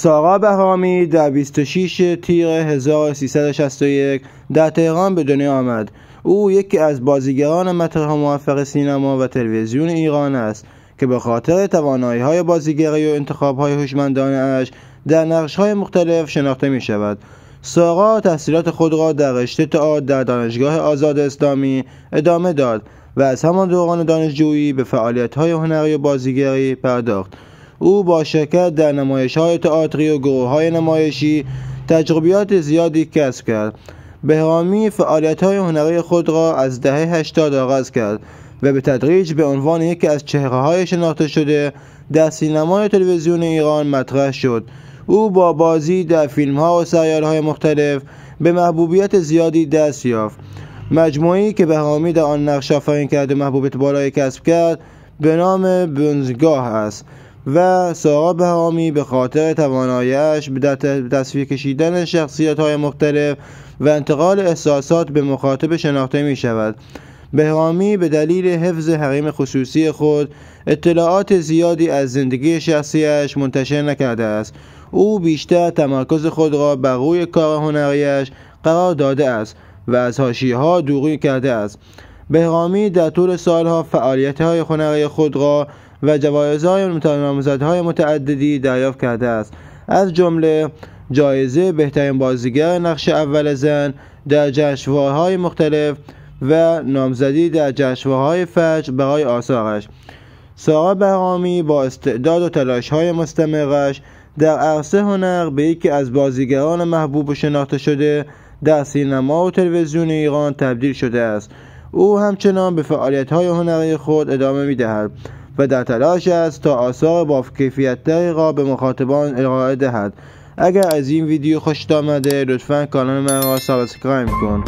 ساغا بهرامی در 26 تیر 1361 در تهران به دنیا آمد. او یکی از بازیگران مطرح و موفق سینما و تلویزیون ایران است که به خاطر توانایی‌های بازیگری و انتخاب‌های هوشمندانه‌اش در نقش‌های مختلف شناخته می‌شود. ساغا تحصیلات خود را در رشته تئاتر در دانشگاه آزاد اسلامی ادامه داد و از همان دوران دانشجویی به فعالیت‌های هنری و بازیگری پرداخت. او با شرکت در نمایش‌های تئاتری و گروه‌های نمایشی تجربیات زیادی کسب کرد. بهرامی فعالیت‌های هنری خود را از دهه 80 آغاز کرد و به تدریج به عنوان یکی از چهره‌های شناخته شده در سینمای تلویزیون ایران مطرح شد. او با بازی در فیلم‌ها و سریال‌های مختلف به محبوبیت زیادی دست یافت. مجموعه‌ای که بهرامی در آن نقش آفرین کرد و محبوبیت بالایی کسب کرد به نام برنزگاه است و ساغا بهرامی به خاطر توانایی‌اش در تصویر کشیدن شخصیت‌های مختلف و انتقال احساسات به مخاطب شناخته می‌شود. بهرامی به دلیل حفظ حریم خصوصی خود اطلاعات زیادی از زندگی شخصیش منتشر نکرده است. او بیشتر تمرکز خود را بر روی کار هنریش قرار داده است و از حاشیه‌ها دوری کرده است. بهرامی در طول سالها فعالیت‌های هنری خود را و جوایزهای نامزدهای متعددی دریافت کرده است، از جمله جایزه بهترین بازیگر نقش اول زن در جشنواره‌های مختلف و نامزدی در جشنواره‌های فجر برای آثارش. ساغا بهرامی با استعداد و تلاش‌های مستمرش در عرصه هنر به یکی از بازیگران محبوب و شناخته شده در سینما و تلویزیون ایران تبدیل شده است. او همچنان به فعالیت‌های هنری خود ادامه می‌دهد و در تلاش است تا آثار با کیفیت‌تری را به مخاطبان ارائه دهد. اگر از این ویدیو خوشت آمده لطفاً کانال من را سابسکرایب کن.